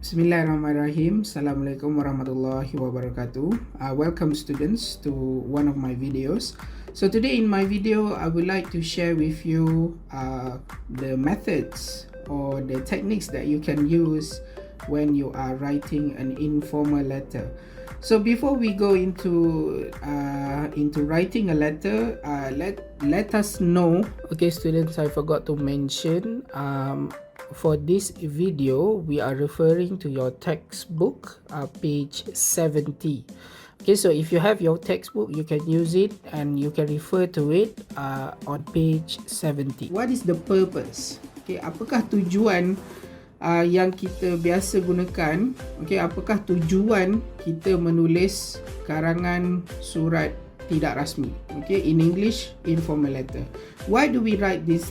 Bismillahirrahmanirrahim. Assalamualaikum warahmatullahi wabarakatuh. Welcome students to one of my videos. So today in my video, I would like to share with you the methods or the techniques that you can use when you are writing an informal letter. So before we go into writing a letter, let us know. Okay, students, I forgot to mention. For this video, we are referring to your textbook, page 70. Okay, so if you have your textbook, you can use it and you can refer to it on page 70. What is the purpose? Okay, apakah tujuan yang kita biasa gunakan? Okay, apakah tujuan kita menulis karangan surat tidak rasmi? Okay, in English, informal letter. Why do we write these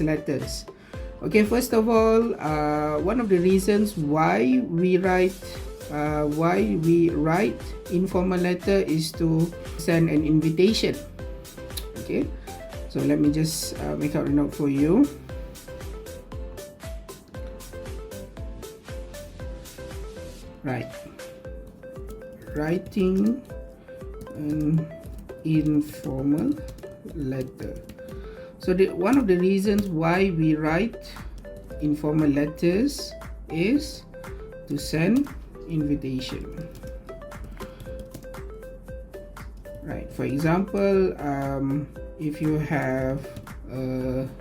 letters? Okay, first of all, one of the reasons why we write informal letter is to send an invitation. Okay, so let me just make out a note for you. Right, writing an informal letter. So one of the reasons why we write informal letters is to send invitation. Right. For example, if you have a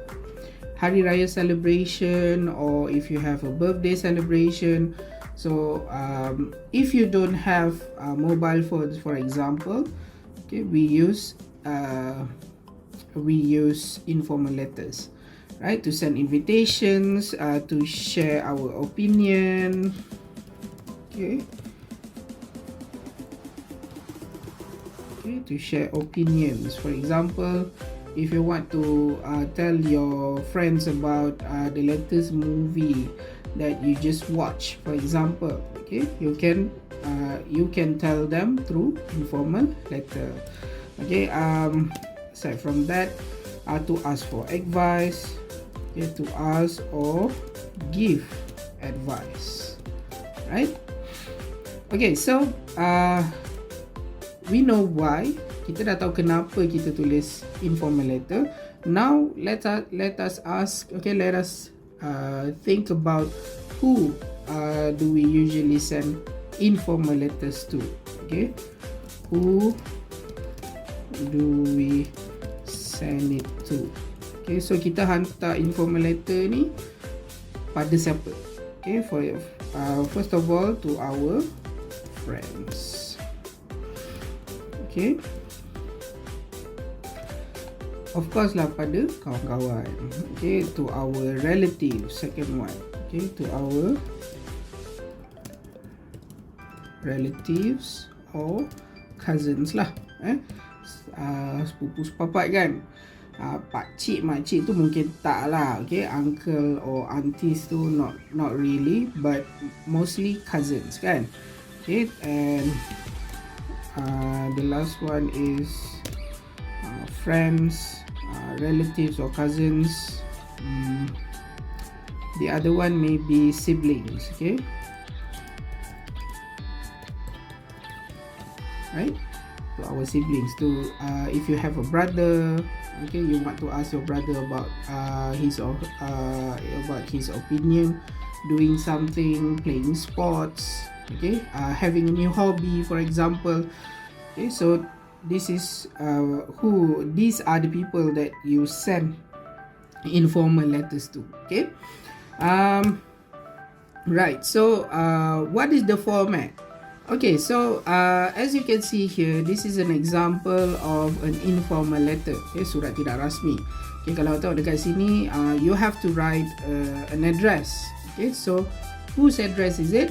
Hari Raya celebration or if you have a birthday celebration, so if you don't have mobile phones, for example, okay, we use informal letters, right, to send invitations, to share our opinion. Okay, to share opinions. For example, if you want to tell your friends about the latest movie that you just watched, for example, okay, you can tell them through informal letter. Okay, aside from that, to ask for advice, okay, to ask or give advice, right? Okay, so we know why. Kita dah tahu kenapa kita tulis informal letter. Now let us ask. Okay, let us think about who do we usually send informal letters to. Okay, who do we send it to? Okay, so kita hantar informal letter ni pada siapa? Okay, for first of all, to our friends. Okay, of course lah, pada kawan-kawan. Okay, to our relatives, second one. Okay, to our relatives or cousins lah. Sepupu sepapat kan, pakcik makcik tu mungkin tak lah. Okay, uncle or aunties tu not really, but mostly cousins kan. Okay, and the last one is friends, relatives or cousins. The other one may be siblings. Okay, right, to our siblings. To if you have a brother, okay, you want to ask your brother about his opinion, doing something, playing sports, okay, having a new hobby, for example. Okay, so these are the people that you send informal letters to. Okay, right, so what is the format? Okay, so as you can see here, this is an example of an informal letter. Okay, surat tidak rasmi. Okay, kalau tahu dekat sini, you have to write an address. Okay, so whose address is it?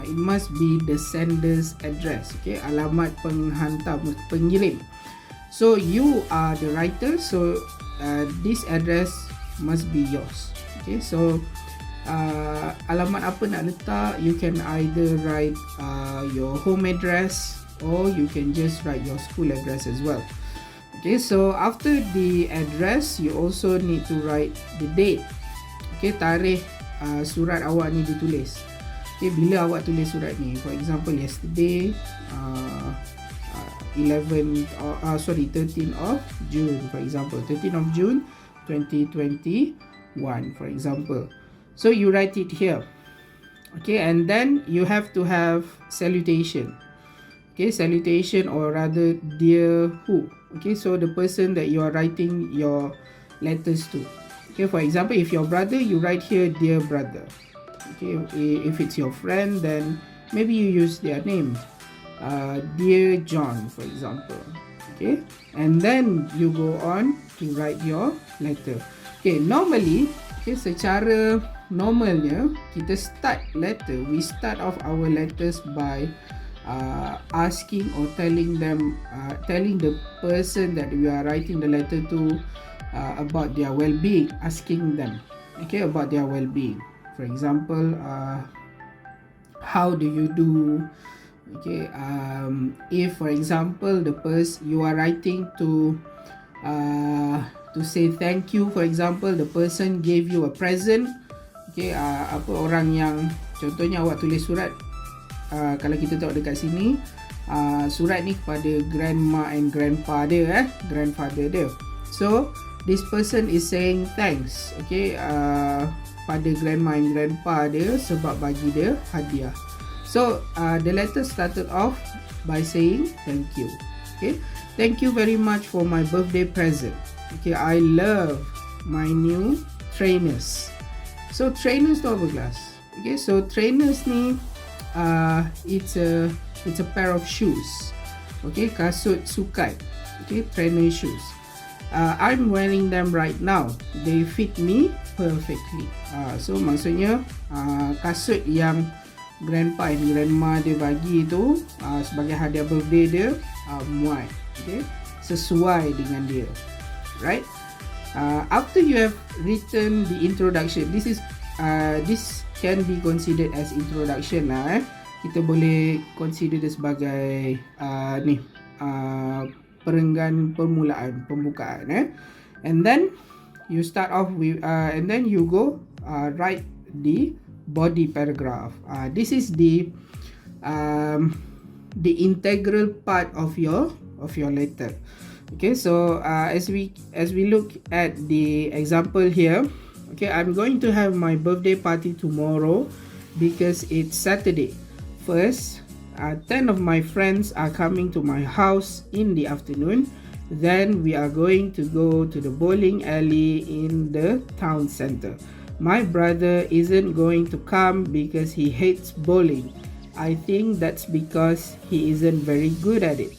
It must be the sender's address. Okay, alamat penghantar, pengirim. So you are the writer, so this address must be yours. Okay, so alamat apa nak letak, you can either write your home address or you can just write your school address as well. Okay, so after the address, you also need to write the date. Okay, tarikh surat awak ni ditulis. Okay, bila awak tulis surat ni, for example yesterday 13th of June, for example 13th of June 2021, for example. So you write it here. Okay, and then you have to have salutation. Okay, salutation, or rather dear who. Okay, so the person that you are writing your letters to. Okay, for example, if your brother, you write here dear brother. Okay, if it's your friend, then maybe you use their name, dear John, for example. Okay, and then you go on to write your letter. Okay, normally, okay, secara normalnya kita start letter, we start off our letters by asking or telling the person that we are writing the letter to about their well-being, asking them, okay, about their well-being. For example, how do you do? Okay, if for example the person you are writing to say thank you, for example the person gave you a present. Okay, apa orang yang contohnya awak tulis surat, kalau kita tengok dekat sini, surat ni kepada grandma and grandpa dia, grandfather dia. So this person is saying thanks, okay, pada grandma and grandpa dia sebab bagi dia hadiah. So the letter started off by saying thank you. Okay, thank you very much for my birthday present. Okay, I love my new trainers. So trainers tu apa kelas? Okay, so trainers ni it's a pair of shoes. Okay, kasut sukat. Okay, trainer shoes. I'm wearing them right now. They fit me perfectly. So maksudnya kasut yang grandpa and grandma dia bagi tu sebagai hadiah birthday dia muat, okay, sesuai dengan dia, right? After you have written the introduction, this can be considered as introduction lah. Kita boleh consider dia sebagai perenggan permulaan, pembukaan, and then you start off with and then you go write the body paragraph. This is the integral part of your letter. Okay, so as we look at the example here, okay, I'm going to have my birthday party tomorrow because it's Saturday. First, 10 of my friends are coming to my house in the afternoon. Then we are going to go to the bowling alley in the town center. My brother isn't going to come because he hates bowling. I think that's because he isn't very good at it.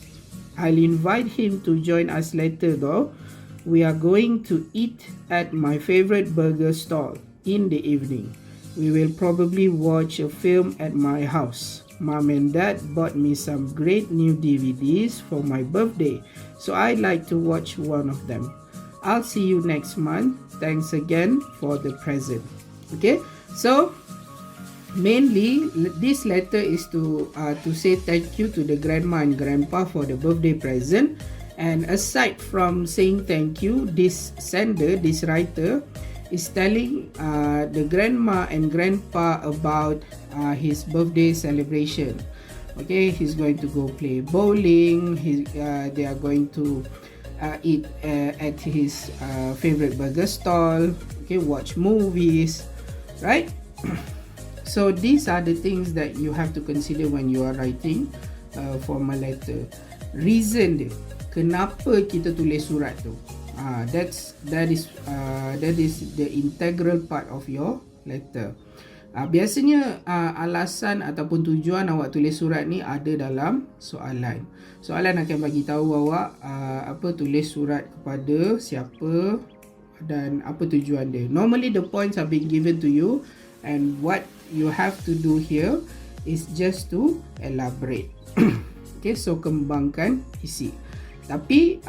I'll invite him to join us later though. We are going to eat at my favorite burger stall in the evening. We will probably watch a film at my house. Mom and Dad bought me some great new DVDs for my birthday, so I'd like to watch one of them. I'll see you next month. Thanks again for the present. Okay, so mainly this letter is to say thank you to the grandma and grandpa for the birthday present. And aside from saying thank you, this sender, this writer, is telling the grandma and grandpa about his birthday celebration. Okay, he's going to go play bowling. They are going to eat at his favorite burger stall. Okay, watch movies, right? So these are the things that you have to consider when you are writing formal letter. Reason dia, kenapa kita tulis surat tu? That is the integral part of your letter. Biasanya alasan ataupun tujuan awak tulis surat ni ada dalam soalan. Soalan akan bagi tahu awak apa tulis surat kepada siapa dan apa tujuan dia. Normally the points are being given to you, and what you have to do here is just to elaborate. Okay, so kembangkan isi. Tapi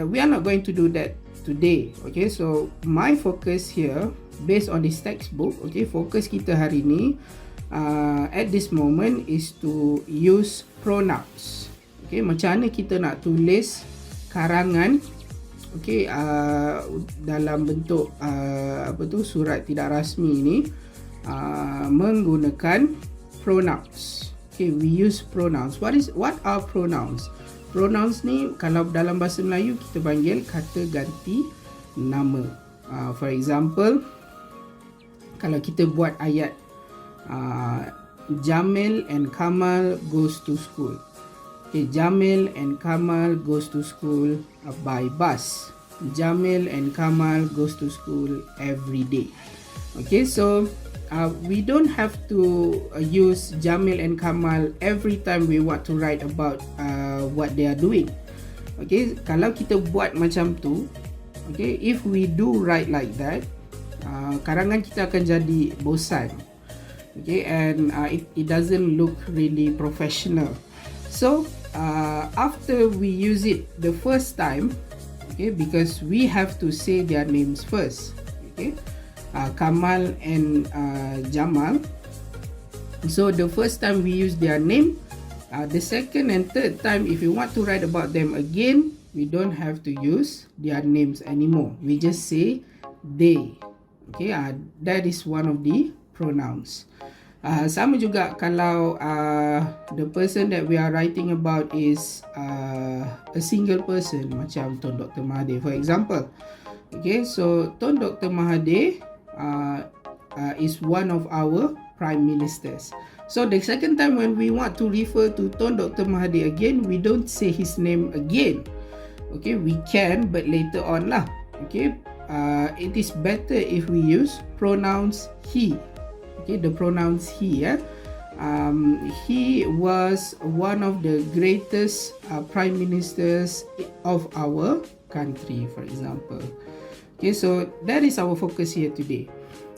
we are not going to do that today. Okay, so my focus here based on this textbook, okay, fokus kita hari ni at this moment is to use pronouns. Okay, macam mana kita nak tulis karangan, okay, dalam bentuk surat tidak rasmi ni menggunakan pronouns. Okay, we use pronouns. What are pronouns? Pronouns ni kalau dalam bahasa Melayu kita panggil kata ganti nama. For example, kalau kita buat ayat Jamil and Kamal goes to school. Okay, Jamil and Kamal goes to school by bus. Jamil and Kamal goes to school every day. Okay, so we don't have to use Jamil and Kamal every time we want to write about what they are doing. Okay, kalau kita buat macam tu, okay, if we do write like that, karangan kita akan jadi bosan. Okay, and it doesn't look really professional. So after we use it the first time, okay, because we have to say their names first. Okay, Kamal and Jamal. So the first time we use their name, the second and third time if you want to write about them again, we don't have to use their names anymore. We just say they. Okay, that is one of the pronouns. Sama juga kalau the person that we are writing about is a single person, macam Tun Dr. Mahathir for example. Okay, so Tun Dr. Mahathir is one of our prime ministers. So the second time when we want to refer to Tun Dr. Mahathir again, we don't say his name again. Okay, we can, but later on lah. Okay, it is better if we use pronouns he. Okay, the pronouns he. He was one of the greatest prime ministers of our country, for example. Okay, so that is our focus here today.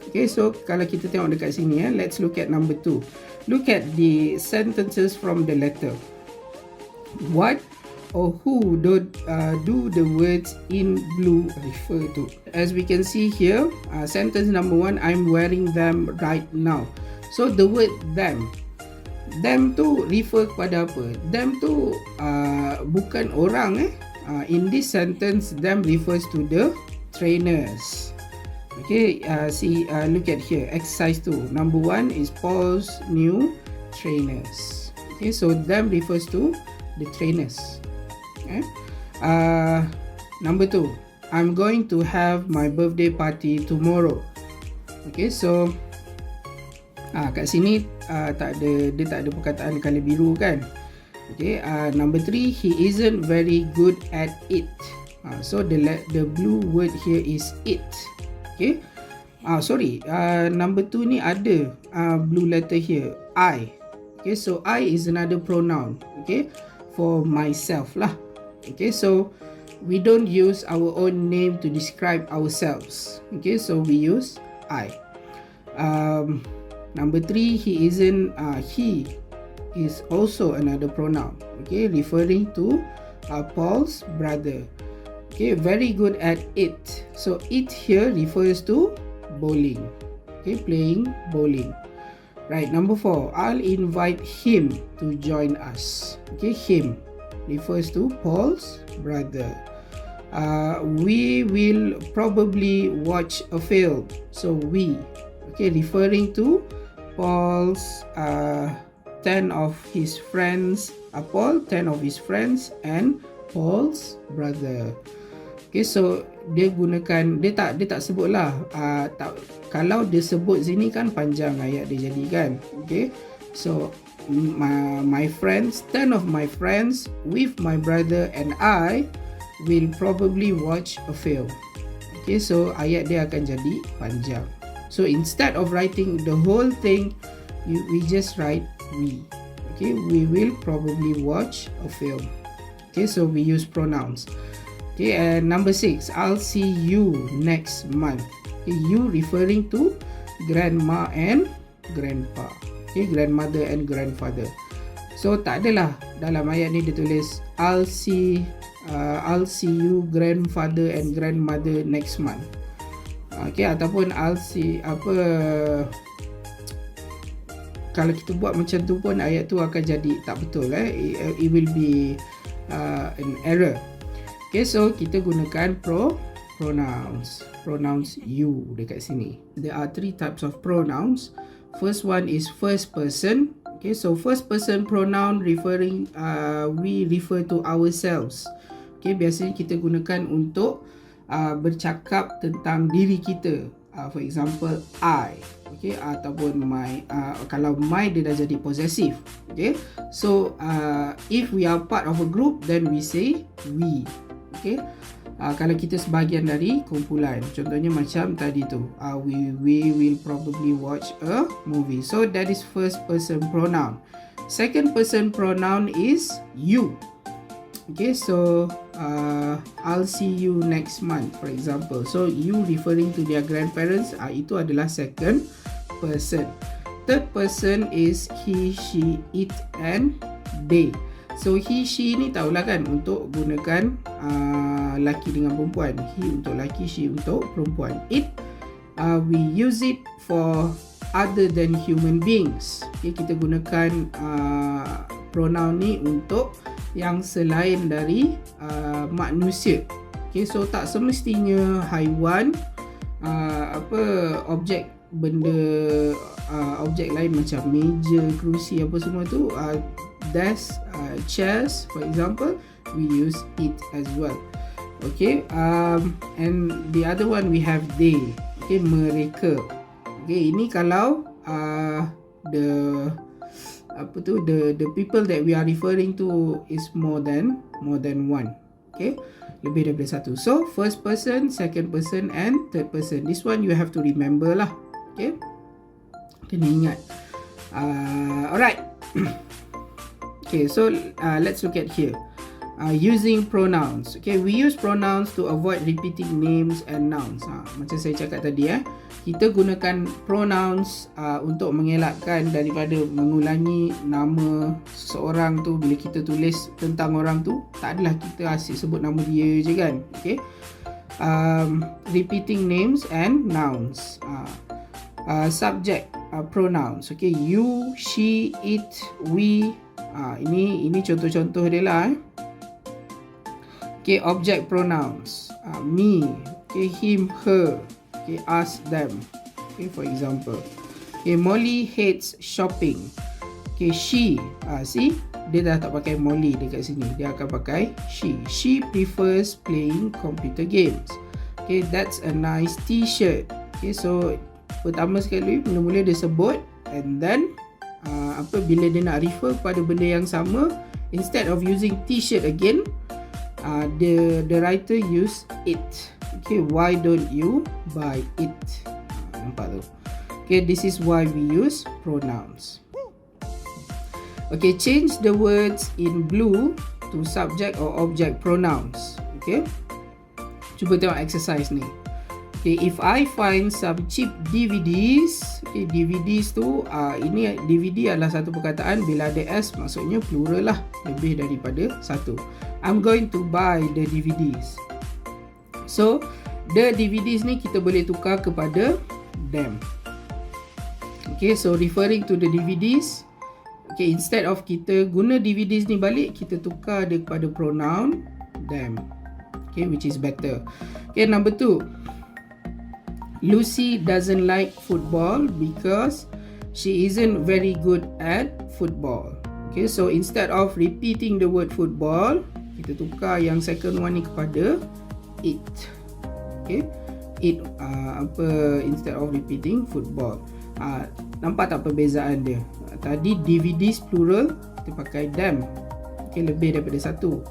Okay, so kalau kita tengok dekat sini, let's look at number 2. Look at the sentences from the letter. What or who do the words in blue refer to? As we can see here, sentence number 1, I'm wearing them right now. So the word them tu refer kepada apa? Them tu bukan orang. In this sentence, them refers to the trainers. Okay, look at here, exercise 2. Number 1 is Paul's new trainers. Okay, so them refers to the trainers. Okay. Number 2, I'm going to have my birthday party tomorrow. Okay, so kat sini dia tak ada perkataan kala biru kan. Okay, number 3, he isn't very good at it. So the blue word here is it. Okay, number 2 ni ada blue letter here, I. Okay, so I is another pronoun. Okay, for myself lah. Okay, so we don't use our own name to describe ourselves. Okay, so we use I. Number 3, he isn't. He is also another pronoun. Okay, referring to Paul's brother. Okay, very good at it. So it here refers to bowling. Okay, playing bowling. Right, number 4, I'll invite him to join us. Okay, him refers to Paul's brother. We will probably watch a film. So we, okay, referring to Paul's 10 of his friends, Paul, 10 of his friends and Paul's brother. Okay, so dia tak sebut lah. Kalau dia sebut sini kan panjang ayat dia jadi kan. Okay, so my friends, 10 of my friends with my brother and I will probably watch a film. Okay, so ayat dia akan jadi panjang. So instead of writing the whole thing, we just write we. Okay, we will probably watch a film. Okay, so we use pronouns. Okay, and number 6, I'll see you next month. Okay, you referring to grandma and grandpa. Okay, grandmother and grandfather. So tak adalah dalam ayat ni dia tulis I'll see you grandfather and grandmother next month. Okay, ataupun I'll see kalau kita buat macam tu pun ayat tu akan jadi tak betul. It will be an error. Okay, so kita gunakan pronouns you dekat sini. There are 3 types of pronouns. First one is first person. Okay, so first person pronoun referring, we refer to ourselves. Okay, biasanya kita gunakan untuk bercakap tentang diri kita. For example, I. Okay, ataupun my. Kalau my dia dah jadi possessive. Okay, so if we are part of a group, then we say we. Okay, kalau kita sebahagian dari kumpulan, contohnya macam tadi tu, we will probably watch a movie. So that is first person pronoun. Second person pronoun is you. Okay, so I'll see you next month, for example. So you referring to their grandparents, itu adalah second person. Third person is he, she, it, and they. So he, she ni tahulah kan, untuk gunakan laki dengan perempuan. He untuk laki, she untuk perempuan. It, we use it for other than human beings. Okay, kita gunakan pronoun ni untuk yang selain dari manusia. Okay, so tak semestinya haiwan, objek benda, objek lain macam meja, kerusi, apa semua tu, desk, chairs, for example, we use it as well. Okay, and the other one we have they. Okay, mereka. Okay, ini kalau the people that we are referring to is more than one. Okay, lebih daripada satu. So first person, second person, and third person. This one you have to remember lah. Okay, kena ingat. Alright. Okay, so let's look at here. Using pronouns. Okay, we use pronouns to avoid repeating names and nouns. Macam saya cakap tadi, kita gunakan pronouns untuk mengelakkan daripada mengulangi nama seseorang tu. Bila kita tulis tentang orang tu, tak adalah kita asyik sebut nama dia je kan. Okay, repeating names and nouns. Subject pronouns. Okay, you, she, it, we. Ini contoh-contoh dia lah. Okay, object pronouns. Me. Okay, him, her. Okay, us, them. Okay, for example. Okay, Molly hates shopping. Okay, she. See, dia dah tak pakai Molly dekat sini. Dia akan pakai she. She prefers playing computer games. Okay, that's a nice t-shirt. Okay, so pertama sekali mula-mula dia sebut, and then bila dia nak refer pada benda yang sama, instead of using t-shirt again, the writer use it. Okay, why don't you buy it? Nampak tu? Okay, this is why we use pronouns. Okay, change the words in blue to subject or object pronouns. Okay, cuba tengok exercise ni. Okay, if I find some cheap DVDs, okay, DVDs tu, ini DVD adalah satu perkataan, bila ada S maksudnya plural lah, lebih daripada satu. I'm going to buy the DVDs. So, the DVDs ni kita boleh tukar kepada them. Okay, so referring to the DVDs, okay, instead of kita guna DVDs ni balik, kita tukar dia kepada pronoun them. Okay, which is better. Okay, number 2. Lucy doesn't like football because she isn't very good at football. Okay, so instead of repeating the word football, kita tukar yang second one ni kepada it. Okay, it instead of repeating football. Nampak tak perbezaan dia? Tadi DVDs plural, kita pakai them. Okay, lebih daripada satu.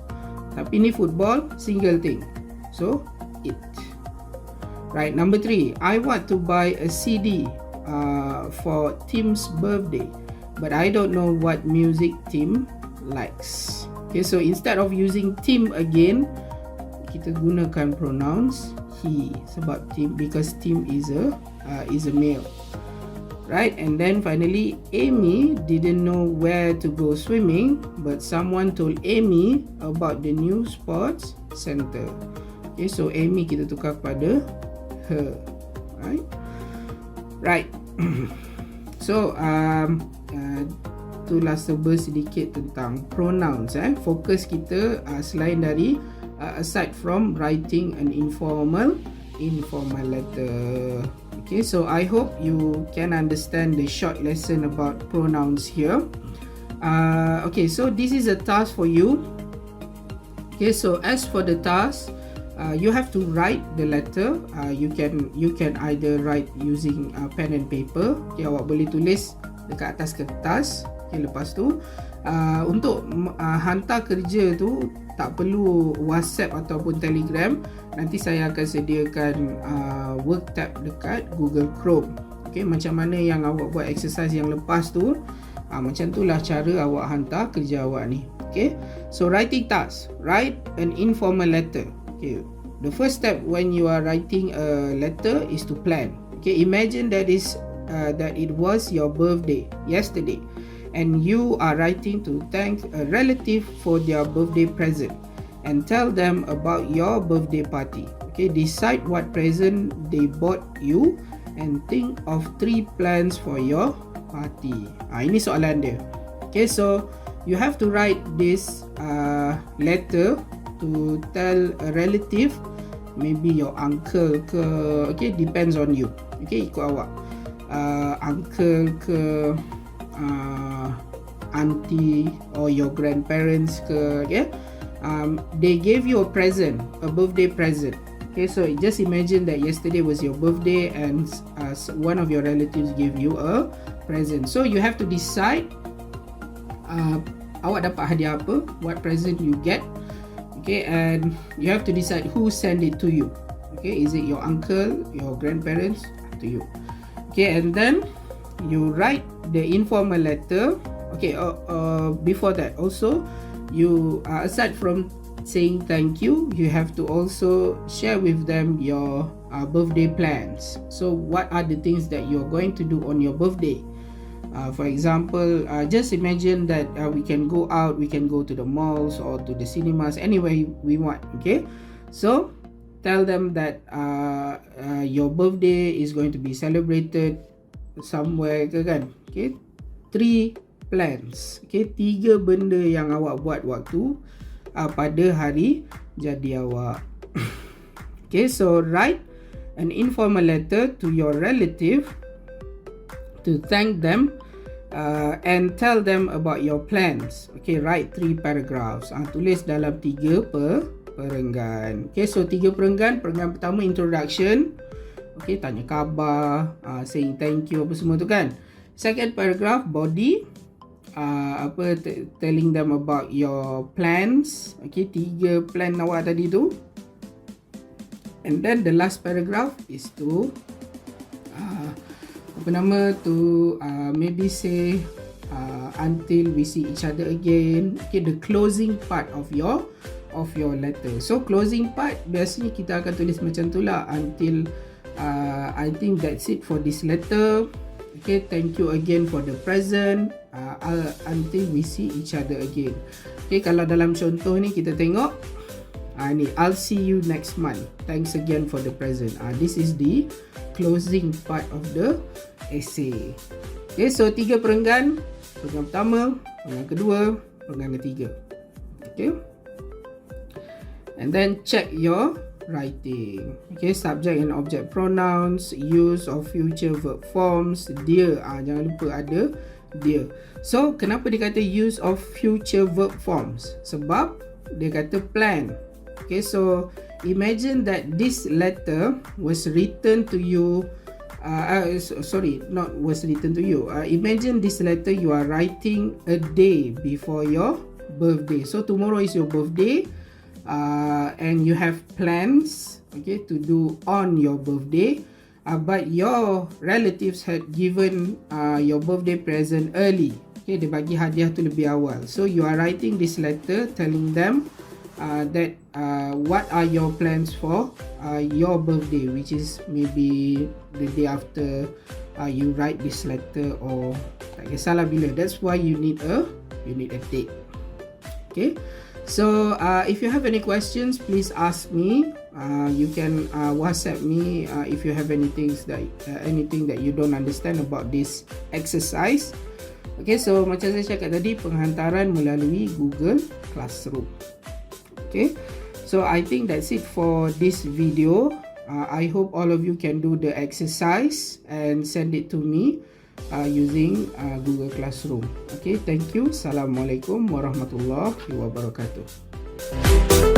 Tapi ni football, single thing. So, it. Right, number 3. I want to buy a CD for Tim's birthday, but I don't know what music Tim likes. Okay, so instead of using Tim again, kita gunakan pronouns he, sebab Tim, because Tim is a male. Right, and then finally, Amy didn't know where to go swimming, but someone told Amy about the new sports center. Okay, so Amy kita tukar kepada her. Right. So itulah sedikit tentang pronouns. Fokus kita selain dari aside from writing an informal letter. Okay, so I hope you can understand the short lesson about pronouns here. Okay, so this is a task for you. Okay, so as for the task, you have to write the letter. You can either write using pen and paper. Okay, awak boleh tulis dekat atas kertas. Okay, lepas tu untuk hantar kerja tu tak perlu WhatsApp ataupun Telegram. Nanti saya akan sediakan work tab dekat Google Chrome. Okay, macam mana yang awak buat exercise yang lepas tu, macam itulah cara awak hantar kerja awak ni. Okay, so writing task, write an informal letter. Okay, the first step when you are writing a letter is to plan. Okay, imagine that it was your birthday yesterday, and you are writing to thank a relative for their birthday present and tell them about your birthday party. Okay, decide what present they bought you and think of 3 plans for your party. Ini soalan dia. Okay, so you have to write this letter to tell a relative, maybe your uncle ke, okay, depends on you. Okay, ikut awak. Uncle ke, auntie or your grandparents ke, okay. They gave you a present, a birthday present. Okay, so just imagine that yesterday was your birthday and one of your relatives gave you a present. So you have to decide awak dapat hadiah apa, what present you get. Okay, and you have to decide who send it to you. Okay, is it your uncle, your grandparents? Up to you. Okay, and then you write the informal letter. Okay, before that also, you aside from saying thank you, you have to also share with them your birthday plans. So what are the things that you're going to do on your birthday? For example, just imagine that we can go out, we can go to the malls or to the cinemas, anywhere we want. Okay, so tell them that your birthday is going to be celebrated somewhere ke kan. Okay, 3 plans. Okay, 3 benda yang awak buat waktu pada hari jadi awak. Okay, so write an informal letter to your relative to thank them and tell them about your plans. Okay, write 3 paragraphs. Tulis dalam 3 perenggan. Okay, so 3 perenggan. Perenggan pertama introduction. Okay, tanya khabar, saying thank you apa semua tu kan. Second paragraph body, telling them about your plans. Okay, 3 plan awak tadi tu. And then the last paragraph is to maybe say until we see each other again. Okay, the closing part of your letter. So closing part biasanya kita akan tulis macam tu lah, until I think that's it for this letter. Okay, thank you again for the present, until we see each other again. Okay, kalau dalam contoh ni kita tengok ni, I'll see you next month, thanks again for the present. This is the closing part of the essay. Okay, so 3 perenggan. Perenggan pertama, perenggan kedua, perenggan ketiga. Okay, and then check your writing. Okay, subject and object pronouns, use of future verb forms, dia, jangan lupa ada dia. So kenapa dia kata use of future verb forms? Sebab dia kata plan. Okay, so imagine that this letter was written to you. Not was written to you. Imagine this letter you are writing a day before your birthday. So tomorrow is your birthday, and you have plans, okay, to do on your birthday. But your relatives had given your birthday present early. Okay, dia bagi hadiah tu lebih awal. So you are writing this letter telling them that what are your plans for your birthday, which is maybe the day after you write this letter, or tak kisahlah bila. That's why you need a date. Okay, so if you have any questions, please ask me. You can WhatsApp me if you have anything that you don't understand about this exercise. Okay, so macam saya cakap tadi, penghantaran melalui Google Classroom. Okay, so I think that's it for this video. I hope all of you can do the exercise and send it to me using Google Classroom. Okay, thank you. Assalamualaikum warahmatullahi wabarakatuh.